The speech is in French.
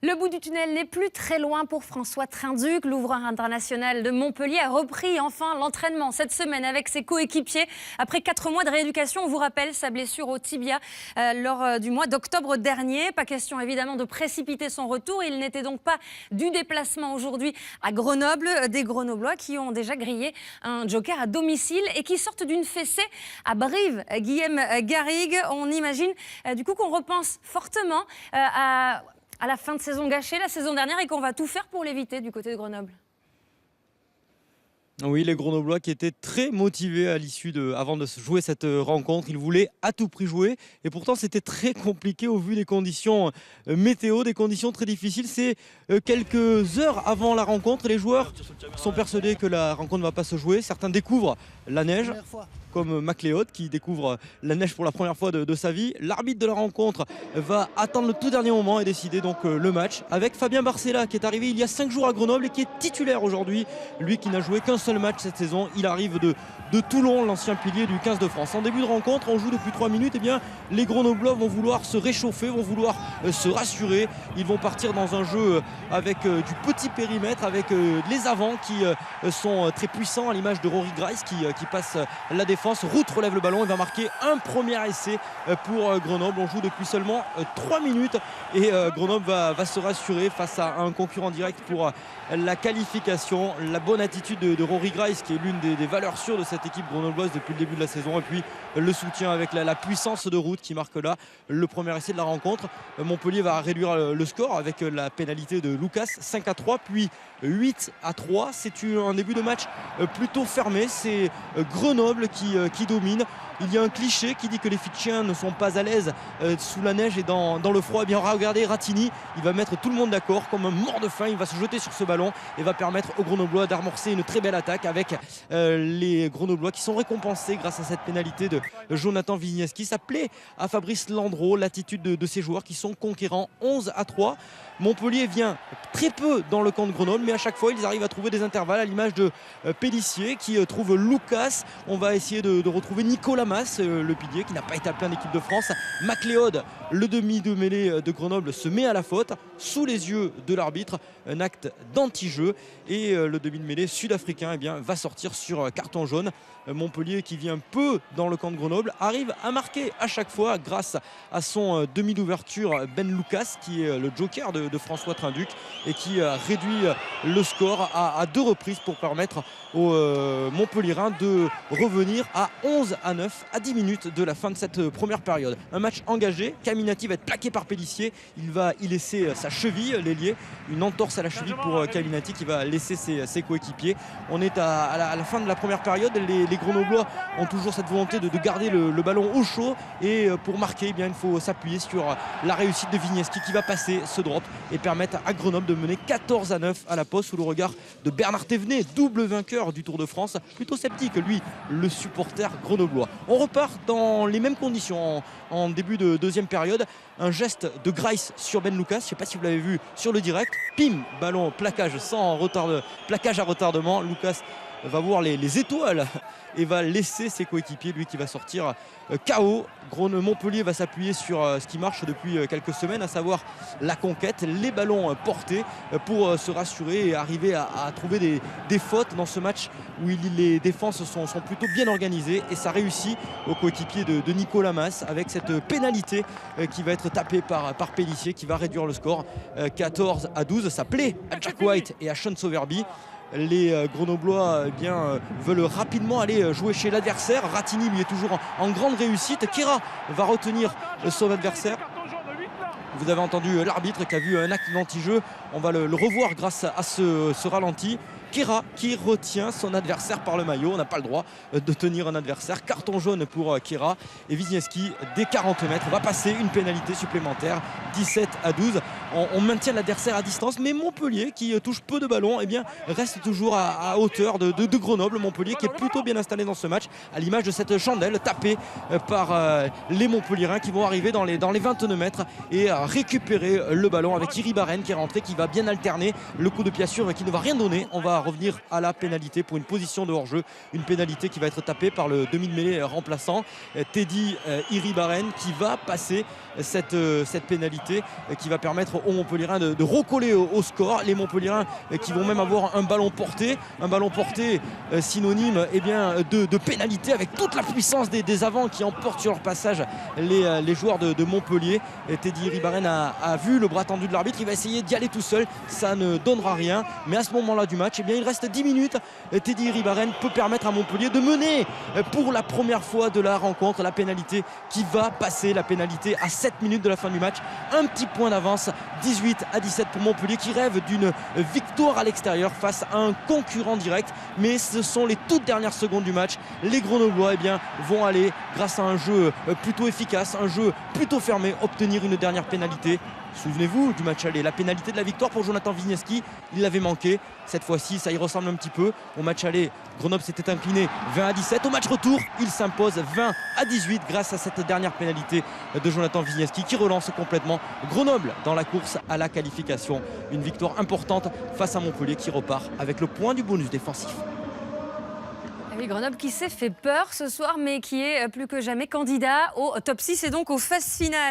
Le bout du tunnel n'est plus très loin pour François Trinduc. L'ouvreur international de Montpellier a repris enfin l'entraînement cette semaine avec ses coéquipiers. Après 4 mois de rééducation, on vous rappelle sa blessure au tibia lors du mois d'octobre dernier. Pas question évidemment de précipiter son retour. Il n'était donc pas du déplacement aujourd'hui à Grenoble. Des Grenoblois qui ont déjà grillé un joker à domicile et qui sortent d'une fessée à Brive. Guillaume Garrigue, on imagine du coup qu'on repense fortement à la fin de saison gâchée la saison dernière et qu'on va tout faire pour l'éviter du côté de Grenoble. Oui, les Grenoblois qui étaient très motivés à l'issue avant de jouer cette rencontre. Ils voulaient à tout prix jouer et pourtant c'était très compliqué au vu des conditions météo, des conditions très difficiles. C'est quelques heures avant la rencontre. Les joueurs sont persuadés que la rencontre ne va pas se jouer. Certains découvrent la neige, comme MacLeod qui découvre la neige pour la première fois de sa vie. L'arbitre de la rencontre va attendre le tout dernier moment et décider donc le match avec Fabien Barcella qui est arrivé il y a 5 jours à Grenoble et qui est titulaire aujourd'hui. Lui qui n'a joué qu'un seul match cette saison. Il arrive de Toulon, l'ancien pilier du 15 de France. En début de rencontre, on joue depuis 3 minutes. Et bien, les Grenoblois vont vouloir se réchauffer, vont vouloir se rassurer. Ils vont partir dans un jeu avec du petit périmètre, avec les avants qui sont très puissants à l'image de Rory Grice qui passe la défense. Route relève le ballon et va marquer un premier essai pour Grenoble. On joue depuis seulement 3 minutes et Grenoble va se rassurer face à un concurrent direct pour la qualification. La bonne attitude de Rory Grice qui est l'une des valeurs sûres de cette équipe grenobloise depuis le début de la saison, et puis le soutien avec la puissance de Route qui marque là le premier essai de la rencontre. Montpellier va réduire le score avec la pénalité de Lucas, 5-3 puis 8-3. C'est un début de match plutôt fermé. C'est Grenoble qui domine. Il y a un cliché qui dit que les Fitchiens ne sont pas à l'aise sous la neige et dans le froid. Eh bien, regardez Ratini, il va mettre tout le monde d'accord comme un mort de faim. Il va se jeter sur ce ballon et va permettre aux Grenoblois d'amorcer une très belle attaque avec les Grenoblois qui sont récompensés grâce à cette pénalité de Jonathan Wisniewski. Ça plaît à Fabrice Landreau, l'attitude de ces joueurs qui sont conquérants. 11-3. Montpellier vient très peu dans le camp de Grenoble, mais à chaque fois ils arrivent à trouver des intervalles, à l'image de Pélissier qui trouve Lucas. On va essayer de retrouver Nicolas Mas, le pilier qui n'a pas été appelé en équipe de France. MacLeod, le demi de mêlée de Grenoble, se met à la faute sous les yeux de l'arbitre, un acte d'anti-jeu, et le demi de mêlée sud-africain va sortir sur carton jaune. Montpellier qui vient peu dans le camp de Grenoble arrive à marquer à chaque fois grâce à son demi d'ouverture Ben Lucas qui est le joker de François Trinduc et qui réduit le score à 2 reprises pour permettre aux Montpelliérains de revenir à 11-9 à 10 minutes de la fin de cette première période. Un match engagé. Caminati va être plaqué par Pélissier. Il va y laisser sa cheville, l'ailier, une entorse à la cheville pour Caminati qui va laisser ses coéquipiers. On est à la fin de la première période. Les Grenoblois ont toujours cette volonté de garder le ballon au chaud et pour marquer, il faut s'appuyer sur la réussite de Wisniewski qui va passer ce drop et permettre à Grenoble de mener 14-9 à la pause sous le regard de Bernard Thévenet, double vainqueur du Tour de France. Plutôt sceptique, lui, le supporter grenoblois. On repart dans les mêmes conditions en début de deuxième période. Un geste de Grice sur Ben Lucas, je ne sais pas si vous l'avez vu sur le direct. Pim, ballon, plaquage plaquage à retardement. Lucas va voir les étoiles et va laisser ses coéquipiers, lui qui va sortir KO. Montpellier va s'appuyer sur ce qui marche depuis quelques semaines, à savoir la conquête, les ballons portés pour se rassurer et arriver à trouver des fautes dans ce match où les défenses sont plutôt bien organisées, et ça réussit aux coéquipiers de Nicolas Mas avec cette pénalité qui va être tapée par Pélissier qui va réduire le score 14-12. Ça plaît à Jack White et à Sean Sowerby. Les Grenoblois veulent rapidement aller jouer chez l'adversaire. Ratini lui est toujours en grande réussite. Kera va retenir son adversaire. Vous avez entendu l'arbitre qui a vu un acte d'anti-jeu. On va le revoir grâce à ce ralenti. Kera qui retient son adversaire par le maillot. On n'a pas le droit de tenir un adversaire. Carton jaune pour Kera. Et Wisniewski, dès 40 mètres, va passer une pénalité supplémentaire. 17-12. On maintient l'adversaire à distance. Mais Montpellier, qui touche peu de ballons, reste toujours à hauteur de Grenoble. Montpellier qui est plutôt bien installé dans ce match, à l'image de cette chandelle tapée par les Montpelliérains qui vont arriver dans les 29 mètres et récupérer le ballon avec Iribarren qui est rentré, qui va bien alterner le coup de pied sûr qui ne va rien donner. On va va revenir à la pénalité pour une position de hors-jeu. Une pénalité qui va être tapée par le demi de mêlée remplaçant Teddy Iribaren, qui va passer cette pénalité qui va permettre aux Montpellierins de recoller au score. Les Montpellierins qui vont même avoir un ballon porté synonyme de pénalité, avec toute la puissance des avants qui emportent sur leur passage les joueurs de Montpellier. Teddy Iribaren a vu le bras tendu de l'arbitre, il va essayer d'y aller tout seul, ça ne donnera rien, mais à ce moment-là du match, il reste 10 minutes. Teddy Iribaren peut permettre à Montpellier de mener pour la première fois de la rencontre. La pénalité qui va passer, la pénalité à 7 minutes de la fin du match, un petit point d'avance, 18-17 pour Montpellier, qui rêve d'une victoire à l'extérieur face à un concurrent direct. Mais ce sont les toutes dernières secondes du match. Les Grenoblois vont aller, grâce à un jeu plutôt efficace, un jeu plutôt fermé, obtenir une dernière pénalité. Souvenez-vous du match aller, la pénalité de la victoire pour Jonathan Wisniewski, il l'avait manqué. Cette fois-ci, ça y ressemble un petit peu. Au match aller, Grenoble s'était incliné 20-17. Au match retour, il s'impose 20-18 grâce à cette dernière pénalité de Jonathan Wisniewski qui relance complètement Grenoble dans la course à la qualification. Une victoire importante face à Montpellier qui repart avec le point du bonus défensif. Oui, Grenoble qui s'est fait peur ce soir, mais qui est plus que jamais candidat au top 6 et donc aux phases finales.